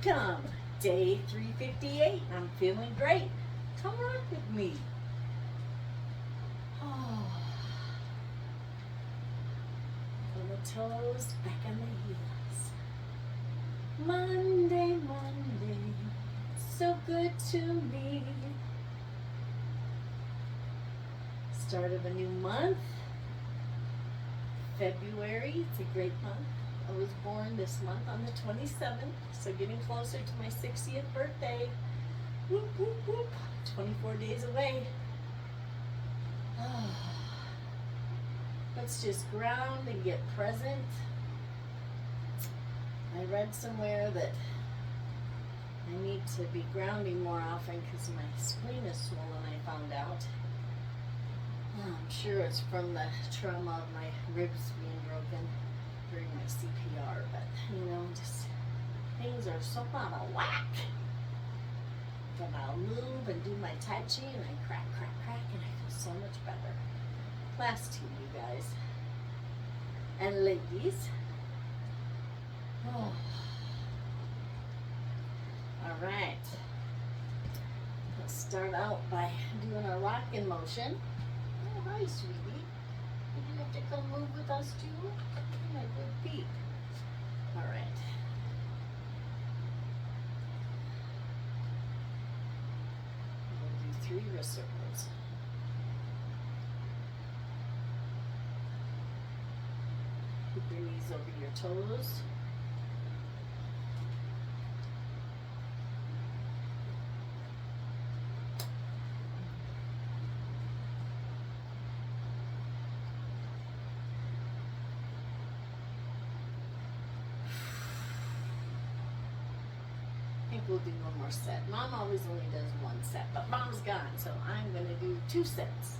Welcome, day 358. I'm feeling great. Come rock with me. Oh, on the toes, back on the heels. Monday, Monday, so good to me. Start of a new month. February, it's a great month. I was born this month on the 27th, so getting closer to my 60th birthday. Whoop, whoop, whoop. 24 days away. Let's just ground and get present. I read somewhere that I need to be grounding more often because my spleen is swollen, I found out. I'm sure it's from the trauma of my ribs being broken during my CPR, but just things are so out of whack. But I'll move and do my Tai Chi and I crack, and I feel so much better. Class 2, you guys. And ladies. Oh. All right. Let's start out by doing a rocking motion. Oh, hi, sweetie. Would you have to come move with us too? You're my good peep. All right. We'll do 3 wrist circles. Keep your knees over your toes. I think we'll do one more set. Mom always only does 1 set, but Mom's gone, so I'm going to do 2 sets.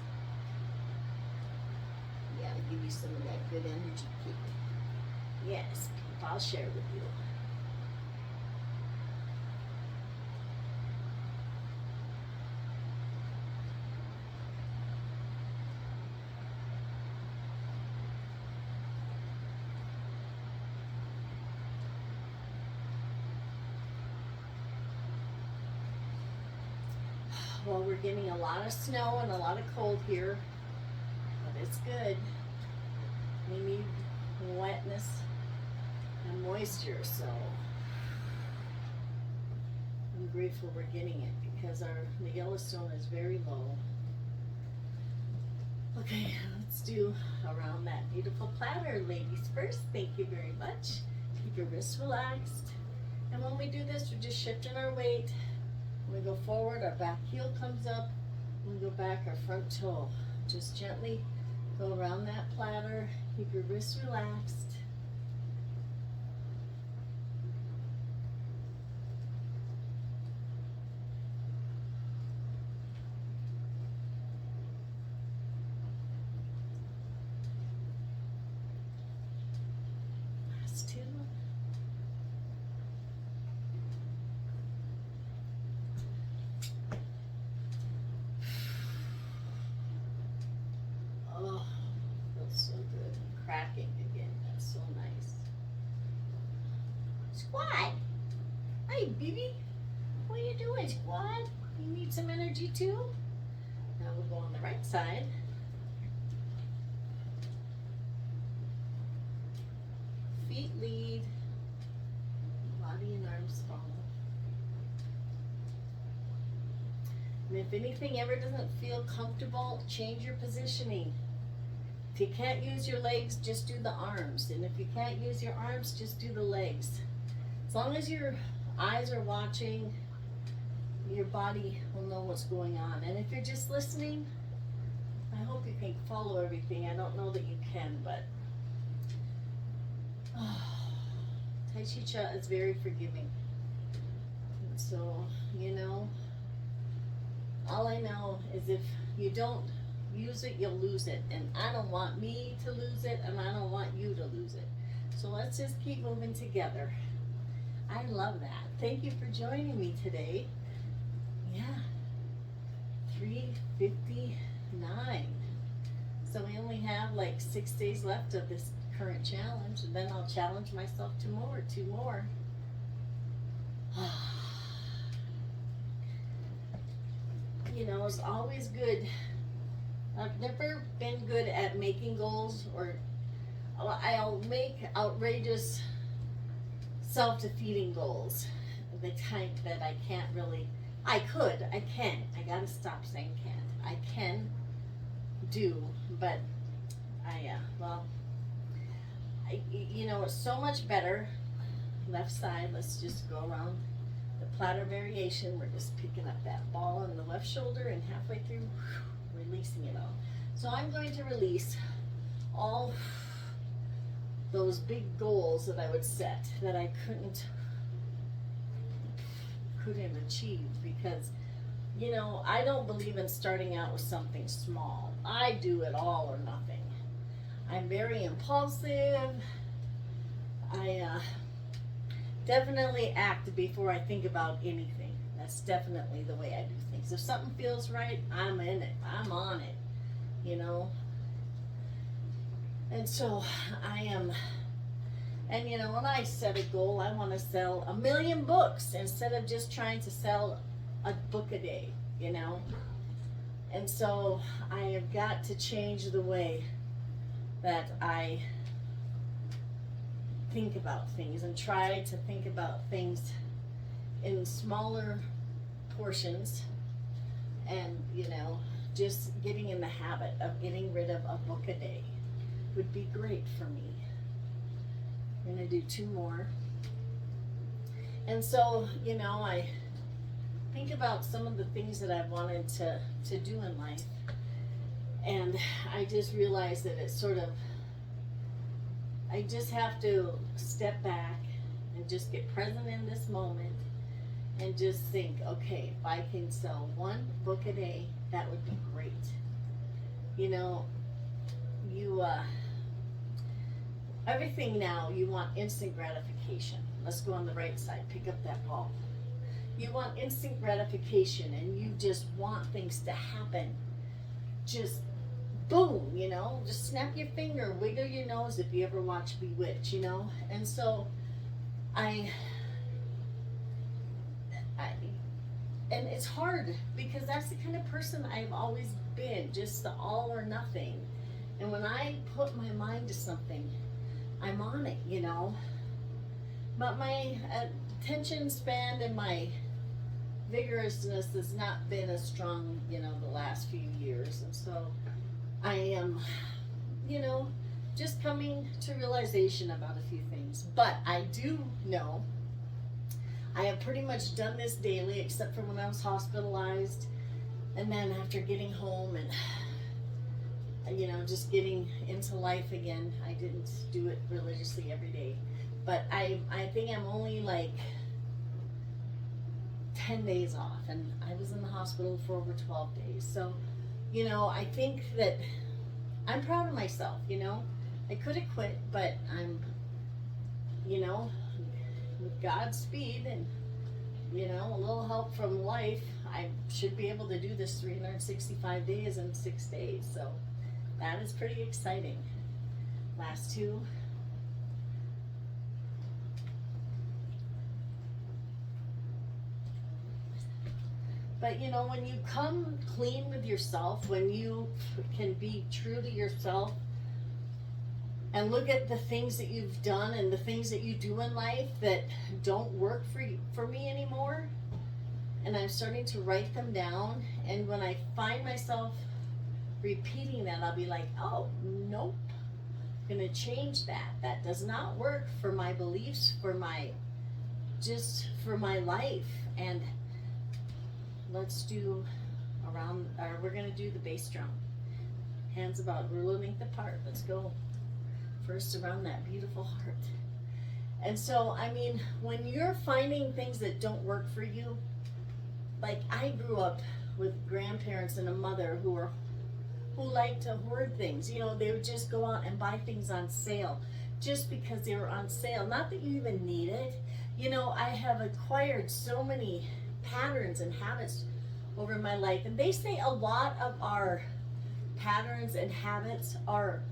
Yeah, to give you some of that good energy, Peep. Yes, Peep, I'll share with you. Well, we're getting a lot of snow and a lot of cold here, but it's good. We need wetness and moisture, so I'm grateful we're getting it because the Yellowstone is very low. Okay, let's do around that beautiful platter. Ladies first, thank you very much. Keep your wrists relaxed. And when we do this, we're just shifting our weight. When we go forward, our back heel comes up. When we go back, our front toe. Just gently go around that platter. Keep your wrists relaxed. Last 2. Oh, feels so good. I'm cracking again. That's so nice. Squat. Hey, baby. What are you doing, squat? You need some energy too? Now we'll go on the right side. Feet lead. Body and arms follow. And if anything ever doesn't feel comfortable, change your positioning. If you can't use your legs, just do the arms. And if you can't use your arms, just do the legs. As long as your eyes are watching, your body will know what's going on. And if you're just listening, I hope you can follow everything. I don't know that you can, but Tai Chi is very forgiving. And so, all I know is if you don't use it, you'll lose it. And I don't want me to lose it, and I don't want you to lose it. So let's just keep moving together. I love that. Thank you for joining me today. Yeah, 3:59. So we only have like 6 days left of this current challenge, and then I'll challenge myself to 2 more. is always good. I've never been good at making goals, or I'll make outrageous self-defeating goals. The type that I can't really, I gotta stop saying can't. I can do, but it's so much better. Left side, let's just go around the platter variation. We're just picking up that ball in the left shoulder and halfway through, releasing it all. So I'm going to release all those big goals that I would set that I couldn't achieve, because I don't believe in starting out with something small. I do it all or nothing. I'm very impulsive. I definitely act before I think about anything. That's definitely the way I do things. If something feels right, I'm in it. I'm on it, And so I am, and when I set a goal, I want to sell 1 million books instead of just trying to sell a book a day, And so I have got to change the way that I think about things, and try to think about things in smaller portions, and just getting in the habit of getting rid of a book a day would be great for me. I'm gonna do 2 more. And so I think about some of the things that I've wanted to do in life, and I just realized that it's sort of, I just have to step back and just get present in this moment and just think, okay, if I can sell 1 book a day, that would be great. Everything now, you want instant gratification. Let's go on the right side, pick up that ball. You want instant gratification, and you just want things to happen. Just boom, just snap your finger, wiggle your nose if you ever watch Bewitched, And so and it's hard, because that's the kind of person I've always been, just the all or nothing. And when I put my mind to something, I'm on it, But my attention span and my vigorousness has not been as strong, the last few years. And so I am, just coming to realization about a few things. But I do know I have pretty much done this daily, except for when I was hospitalized, and then after getting home and just getting into life again. I didn't do it religiously every day, but I think I'm only like 10 days off, and I was in the hospital for over 12 days. So I think that I'm proud of myself. I could have quit, but I'm with God's speed and a little help from life, I should be able to do this 365 days in 6 days. So that is pretty exciting. Last 2. But when you come clean with yourself, when you can be true to yourself and look at the things that you've done and the things that you do in life that don't work for me anymore, and I'm starting to write them down, and when I find myself repeating that, I'll be like, oh, nope, I'm gonna change that. That does not work for my beliefs, for my life. And let's do we're gonna do the bass drum. Hands about ruler length apart. Let's go. First around that beautiful heart. And so, when you're finding things that don't work for you, like I grew up with grandparents and a mother who liked to hoard things. They would just go out and buy things on sale just because they were on sale. Not that you even need it. I have acquired so many patterns and habits over my life, and they say a lot of our patterns and habits are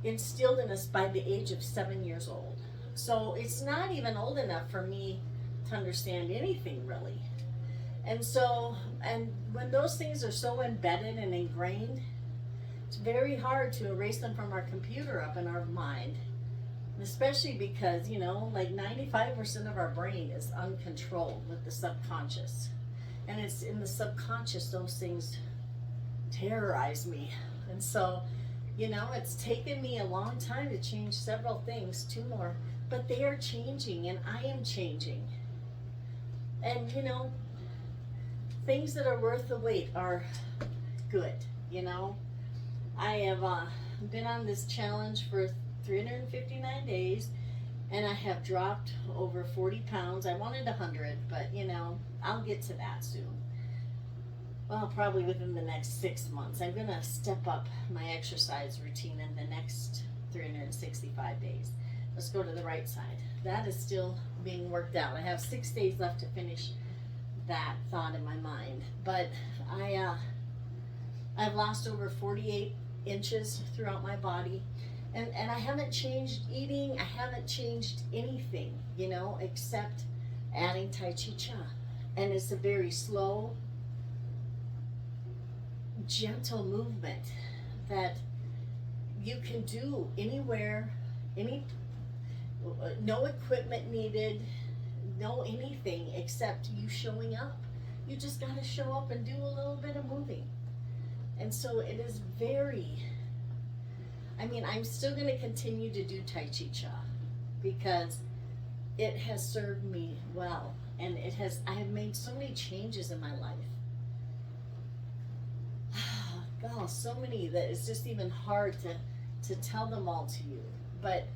instilled in us by the age of 7 years old. So it's not even old enough for me to understand anything really. And so, and when those things are so embedded and ingrained, it's very hard to erase them from our computer up in our mind. Especially because, you know, like 95% of our brain is uncontrolled with the subconscious. And it's in the subconscious those things terrorize me. And so, you know, it's taken me a long time to change several things, 2 more, but they are changing and I am changing. And, you know, things that are worth the wait are good, you know. I have been on this challenge for 359 days and I have dropped over 40 pounds. I wanted 100, but you know, I'll get to that soon. Well, probably within the next 6 months. I'm gonna step up my exercise routine in the next 365 days. Let's go to the right side. That is still being worked out. I have 6 days left to finish that thought in my mind. But I've lost over 48 inches throughout my body. And I haven't changed eating, I haven't changed anything, you know, except adding Tai Chi Cha. And it's a very slow, gentle movement that you can do anywhere, no equipment needed, no anything except you showing up. You just gotta show up and do a little bit of moving. And so it is very, I mean, I'm still going to continue to do Tai Chi Cha because it has served me well, and I have made so many changes in my life. God, so many that it's just even hard to tell them all to you. But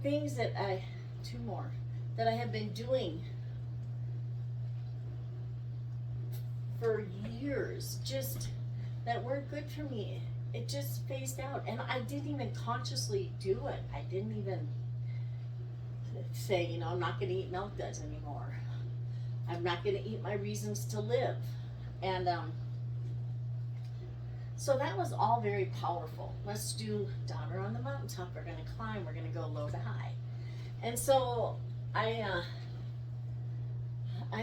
things that 2 more, that I have been doing for years, just that weren't good for me. It just phased out, and I didn't even consciously do it. I didn't even say, you know, I'm not going to eat milk duds anymore. I'm not going to eat my reasons to live. And so that was all very powerful. Let's do daughter on the mountaintop. We're going to climb. We're going to go low to high. And so I'm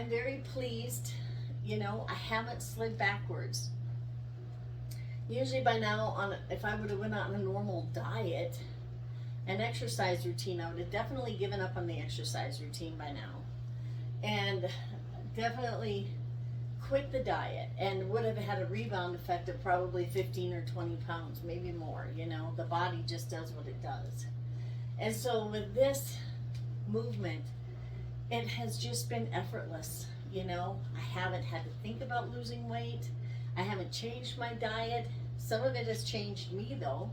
very pleased. You know, I haven't slid backwards. Usually by now, if I would have went on a normal diet and exercise routine, I would have definitely given up on the exercise routine by now. And definitely quit the diet and would have had a rebound effect of probably 15 or 20 pounds, maybe more. You know, the body just does what it does. And so with this movement, it has just been effortless. You know, I haven't had to think about losing weight. I haven't changed my diet. Some of it has changed me though,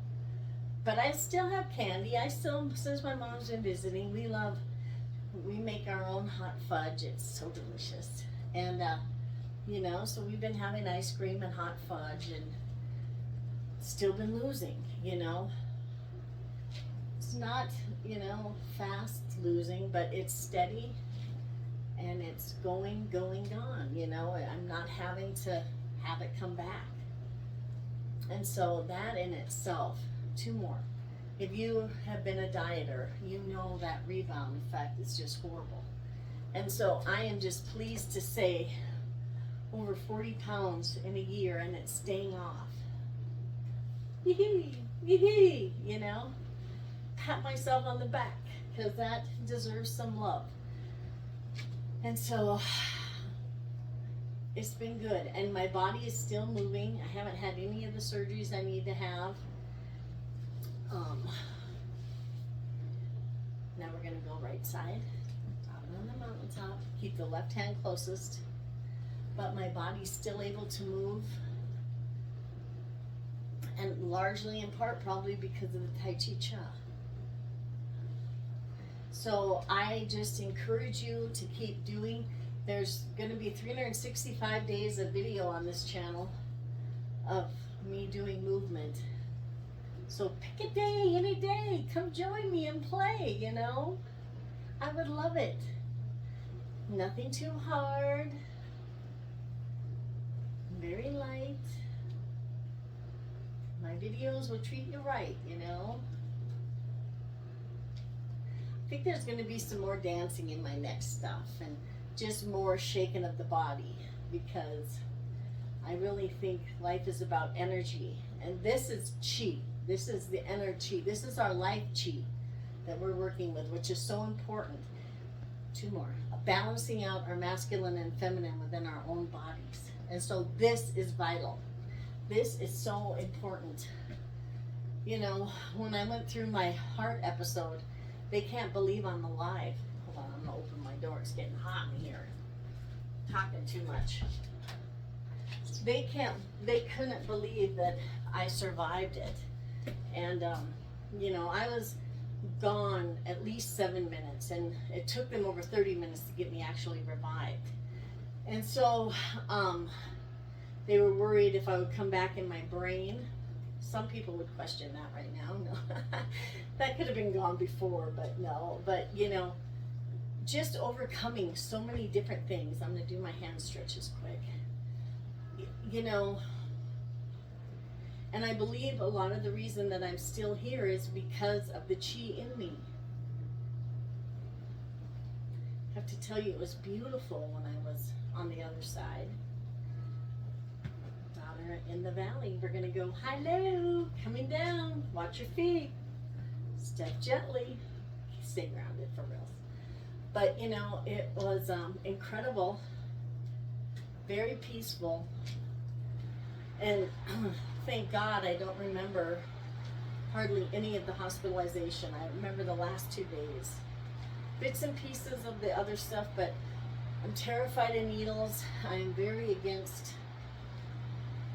but I still have candy. I still, since my mom's been visiting, we make our own hot fudge. It's so delicious. And, you know, so we've been having ice cream and hot fudge and still been losing, you know. It's not, you know, fast losing, but it's steady and it's going, gone, you know. I'm not having to have it come back. And so that in itself, 2 more. If you have been a dieter, you know that rebound effect is just horrible. And so I am just pleased to say over 40 pounds in a year and it's staying off. Yee-hee, yee-hee, you know. Pat myself on the back because that deserves some love. And so it's been good, and my body is still moving. I haven't had any of the surgeries I need to have. Now we're going to go right side, down on the mountaintop. Keep the left hand closest, but my body's still able to move, and largely in part probably because of the Tai Chi Cha. So I just encourage you to keep doing. There's going to be 365 days of video on this channel of me doing movement. So pick a day, any day. Come join me and play, you know. I would love it. Nothing too hard. Very light. My videos will treat you right, you know. I think there's going to be some more dancing in my next stuff and just more shaking of the body because I really think life is about energy. And this is Chi. This is the energy. This is our life Chi that we're working with, which is so important. Two more. Balancing out our masculine and feminine within our own bodies. And so this is vital. This is so important. You know, when I went through my heart episode, they can't believe I'm alive. Hold on, I'm gonna open my door. It's getting hot in here. Talking too much. They couldn't believe that I survived it. And, you know, I was gone at least 7 minutes, and it took them over 30 minutes to get me actually revived. And so, they were worried if I would come back in my brain. Some people would question that right now. No, that could have been gone before, but no. But, you know, just overcoming so many different things. I'm going to do my hand stretches quick. You know, and I believe a lot of the reason that I'm still here is because of the Chi in me. I have to tell you, it was beautiful when I was on the other side. Daughter in the valley. We're going to go, hello, coming down. Watch your feet. Step gently. Stay grounded for real. But, you know, it was incredible. Very peaceful. And thank God I don't remember hardly any of the hospitalization. I remember the last 2 days. Bits and pieces of the other stuff, but I'm terrified of needles. I'm very against,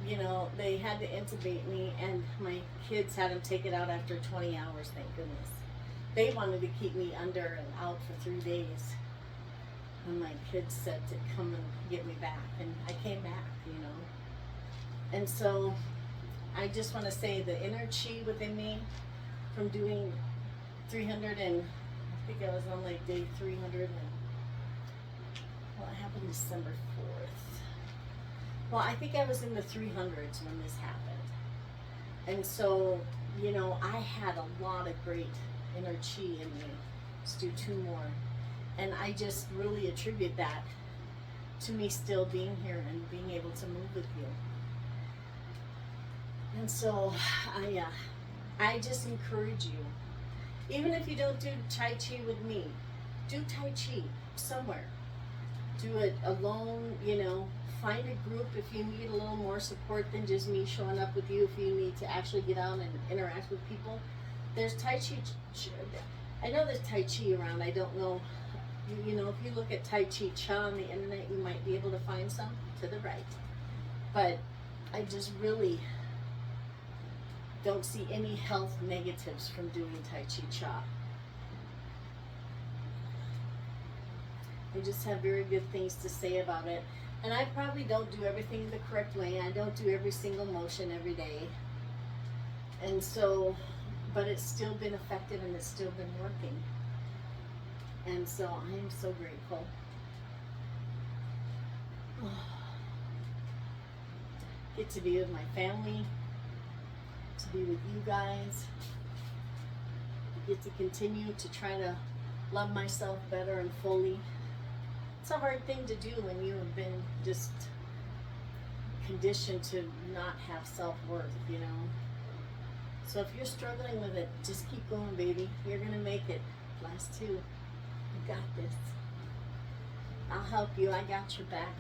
you know, they had to intubate me, and my kids had them take it out after 20 hours, thank goodness. They wanted to keep me under and out for 3 days. And my kids said to come and get me back, and I came back, you know. And so I just want to say the inner Chi within me from doing 300 and I think I was on like day 300 and well, it happened December 4th. Well, I think I was in the 300s when this happened. And so, you know, I had a lot of great inner Chi in me. Let's do 2 more. And I just really attribute that to me still being here and being able to move with you. And so I just encourage you, even if you don't do Tai Chi with me, do Tai Chi somewhere. Do it alone, you know, find a group if you need a little more support than just me showing up with you. If you need to actually get out and interact with people, there's Tai Chi. I know there's Tai Chi around. I don't know. You know, if you look at Tai Chi Cha on the internet, you might be able to find some to the right. But I just really don't see any health negatives from doing Tai Chi Cha. I just have very good things to say about it. And I probably don't do everything the correct way. I don't do every single motion every day. And so, but it's still been effective and it's still been working. And so I am so grateful. Get to be with my family, to be with you guys, get to continue to try to love myself better and fully. It's a hard thing to do when you have been just conditioned to not have self-worth, you know. So if you're struggling with it, just keep going, baby. You're gonna make it. Last 2. You got this. I'll help you. I got your back.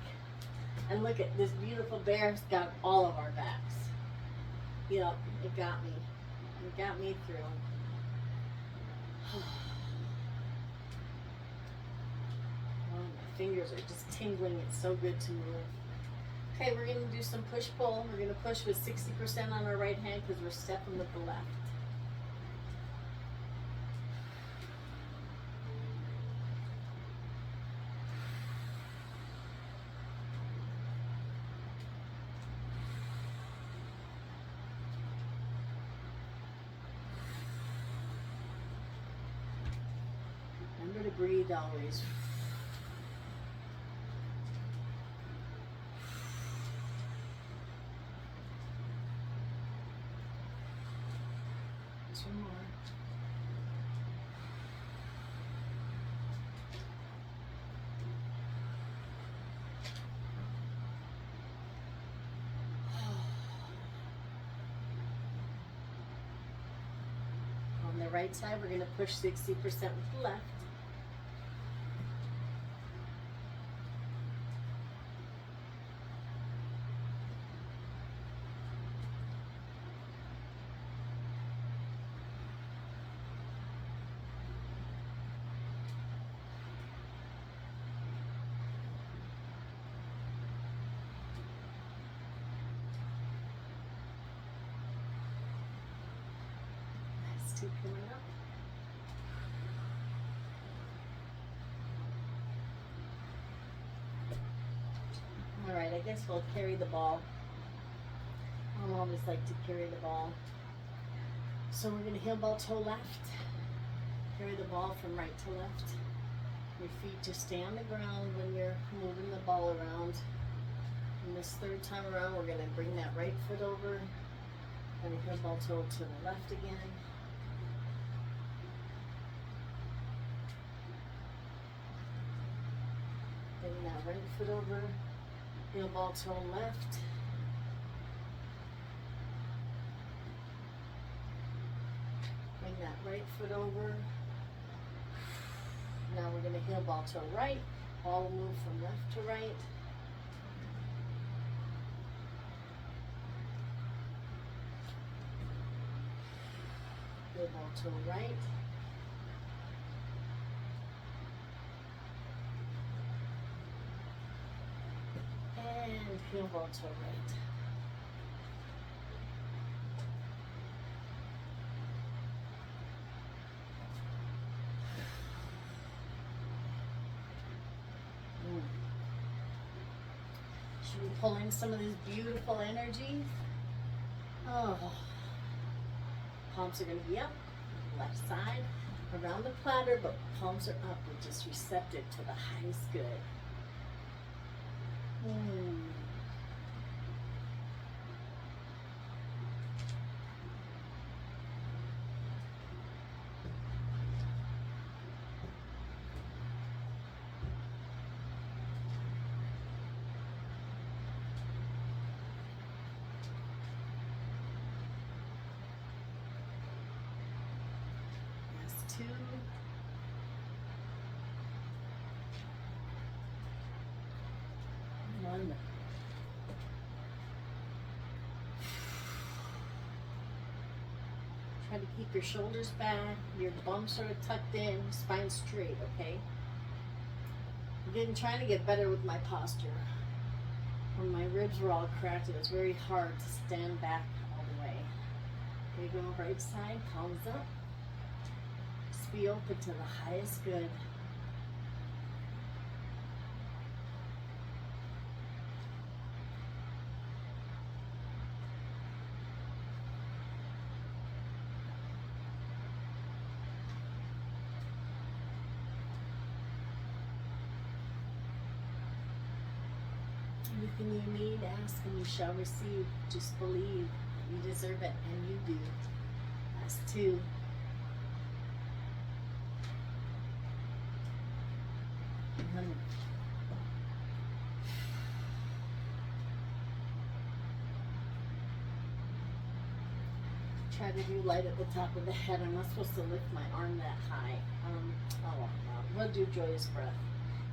And look at this beautiful bear. It's got all of our backs. You know, it got me. It got me through. Oh, my fingers are just tingling. It's so good to move. Okay, we're going to do some push-pull. We're going to push with 60% on our right hand because we're stepping with the left. Remember to breathe always. Two more. right side. We're going to push 60% with the left. Two coming up. All right, I guess we'll carry the ball. I always like to carry the ball. So we're going to heel ball toe left. Carry the ball from right to left. Your feet just stay on the ground when you're moving the ball around. And this third time around, we're going to bring that right foot over and heel ball toe to the left again. Bring that right foot over, heel ball toe left. Bring that right foot over. Now we're going to heel ball toe right. Ball will move from left to right. Heel ball toe right. And heel ball toe right. Should we pull in some of this beautiful energy? Oh, palms are going to be up, left side, around the platter, but palms are up. We're just receptive to the highest good. Last two. One. Try to keep your shoulders back, your bum sort of tucked in, spine straight, okay? Again, trying to get better with my posture. When my ribs were all cracked, it was very hard to stand back all the way. Here you go, right side, palms up. Just be open to the highest good. Anything you need, ask and you shall receive. Just believe that you deserve it, and you do. Last two. One. Try to do light at the top of the head. I'm not supposed to lift my arm that high. We'll do joyous breath.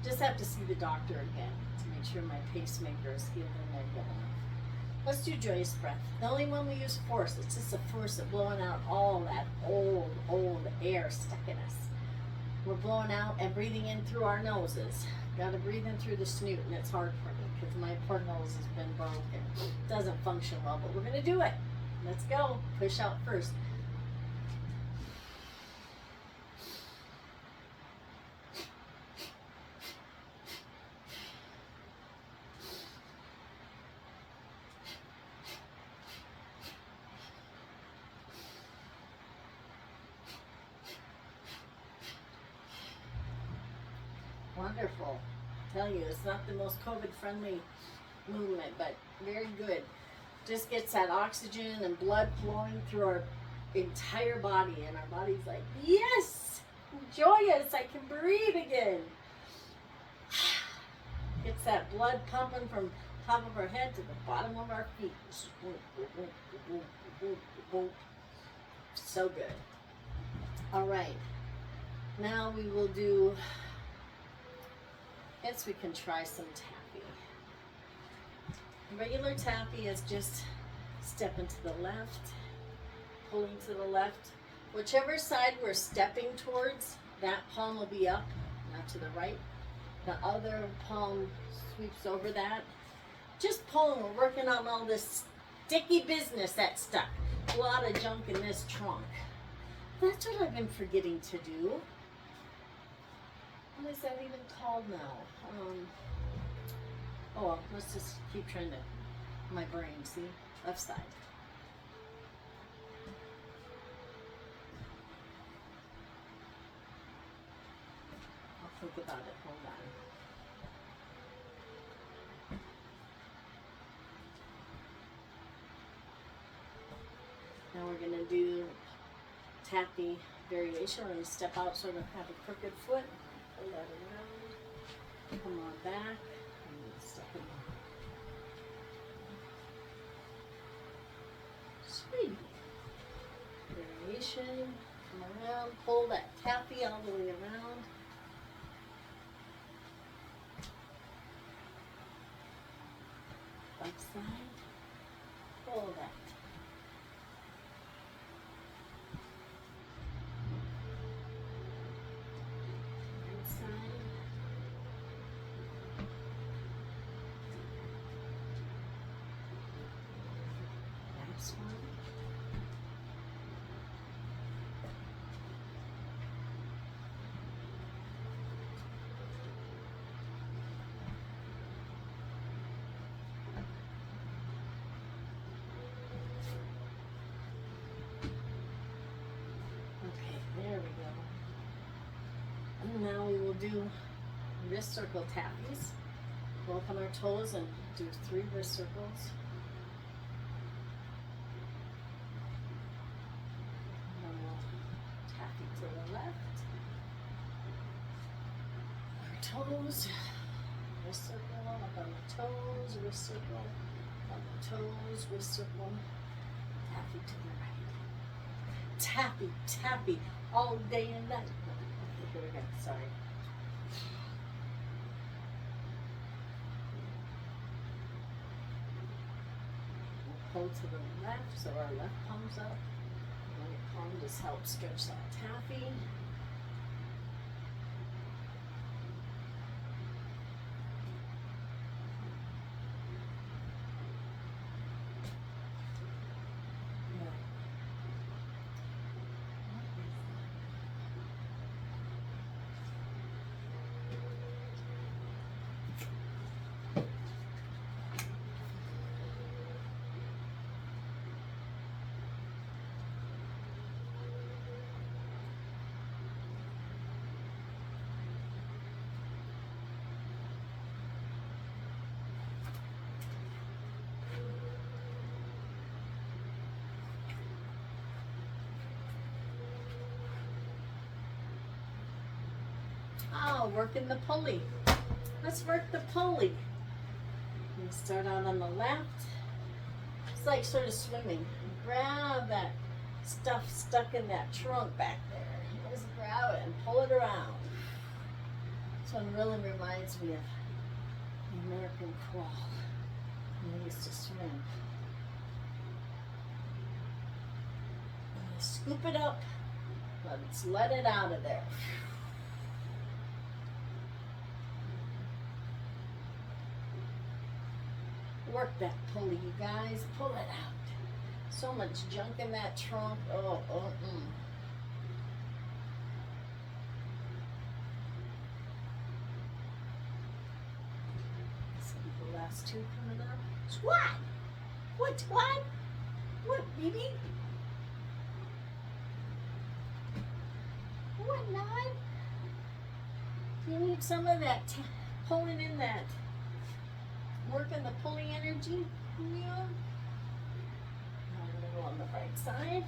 Just have to see the doctor again to make sure my pacemaker is healed in there good enough. Let's do joyous breath. The only one we use force. It's just a force of blowing out all that old air stuck in us. We're blowing out and breathing in through our noses. Got to breathe in through the snoot, and it's hard for me because my poor nose has been broken. It doesn't function well, but we're going to do it. Let's go. Push out first. Wonderful. I tell you, it's not the most COVID-friendly movement, but very good. Just gets that oxygen and blood flowing through our entire body, and our body's like, yes, joyous, I can breathe again. Gets that blood pumping from top of our head to the bottom of our feet. So good. All right. Now we will do, I guess we can try some tappy. Regular tappy is just stepping to the left, pulling to the left. Whichever side we're stepping towards, that palm will be up, not to the right. The other palm sweeps over that. Just pulling, we're working on all this sticky business that's stuck. A lot of junk in this trunk. That's what I've been forgetting to do. What is that even called now? Oh, well, let's just keep trying to, my brain, see? Left side. I'll think about it, hold on. Now we're gonna do tappy variation. We're gonna step out, sort of have a crooked foot. Pull that around. Come on back. And step in. Sweet. Variation. Come around. Pull that tappy all the way around. Back side. Pull that. Now we will do wrist circle tappies. Go up on our toes and do 3 wrist circles. And then we'll tappy to the left. Our toes, wrist circle, up on the toes, wrist circle, on the toes, wrist circle, tappy to the right. Tappy, tappy, all day and night. Here we go, sorry. We'll pull to the left, so our left palm's up. Right palm just helps stretch that tappy. Oh, working the pulley. Let's work the pulley. We start out on the left. It's like sort of swimming. Grab that stuff stuck in that trunk back there. Just grab it and pull it around. This one really reminds me of the American crawl. When I used to swim. And you scoop it up. Let's let it out of there. Work that pulley, you guys. Pull it out. So much junk in that trunk. Oh. See the last 2 coming up. What? What, baby? What, Nod? You need some of that pulling in that. Working the pulley energy. Yeah. Now I'm going to go on the right side.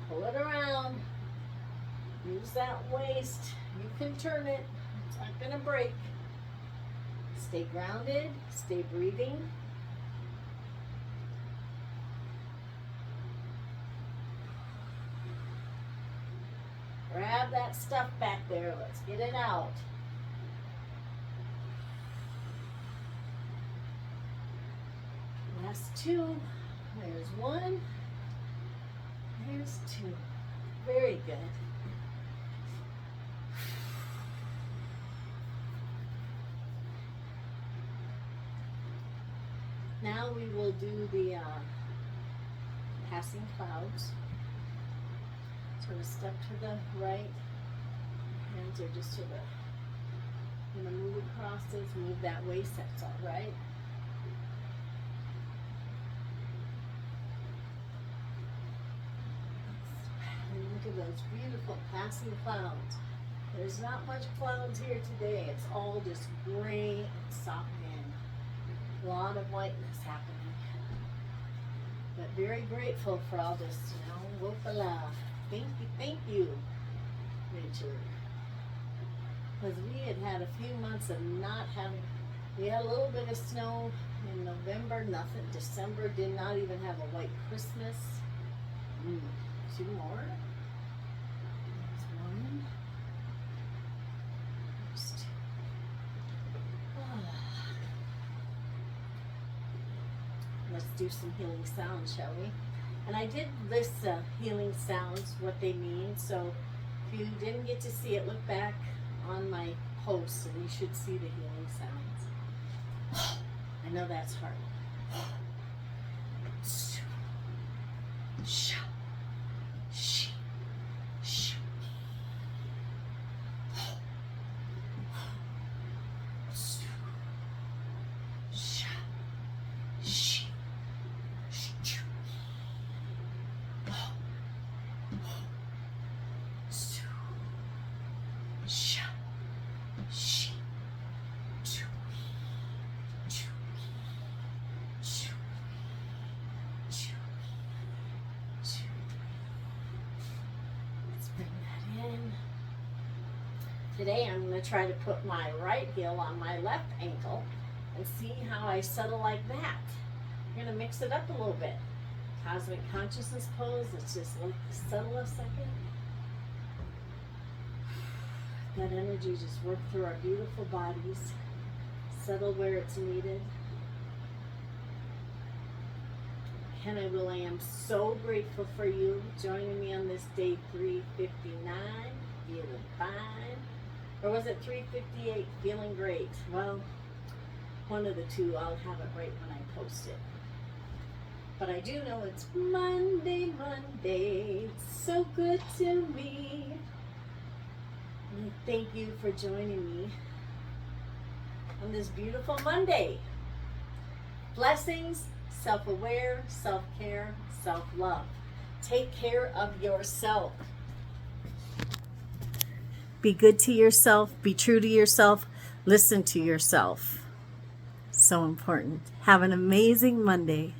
Pull it around. Use that waist. You can turn it. It's not going to break. Stay grounded. Stay breathing. grab that stuff back there. Let's get it out. Last two. There's one. There's two. Very good. Now we will do the passing clouds. Sort of step to the right. Hands are just sort of going to move across this, move that waist, that's all right. And look at those beautiful passing clouds. There's not much clouds here today. It's all just gray and soft and a lot of whiteness happening. But very grateful for all this, whoop-a-la. Thank you, Richard. Because we had a few months of not having, we had a little bit of snow in November, nothing. December did not even have a white Christmas. Two more. There's one. There's two. Let's do some healing sounds, shall we? And I did list healing sounds, what they mean. So if you didn't get to see it, look back on my posts and you should see the healing sounds. I know that's hard. Today I'm going to try to put my right heel on my left ankle and see how I settle like that. I'm going to mix it up a little bit. Cosmic consciousness pose. Let's just settle a second. That energy just work through our beautiful bodies. Settle where it's needed. And I am so grateful for you joining me on this day 359. Feeling fine. Or was it 358? Feeling great. Well, one of the two. I'll have it right when I post it. But I do know it's Monday. It's so good to me. And I thank you for joining me on this beautiful Monday. Blessings, self-aware, self-care, self-love. Take care of yourself. Be good to yourself. Be true to yourself. Listen to yourself. So important. Have an amazing Monday.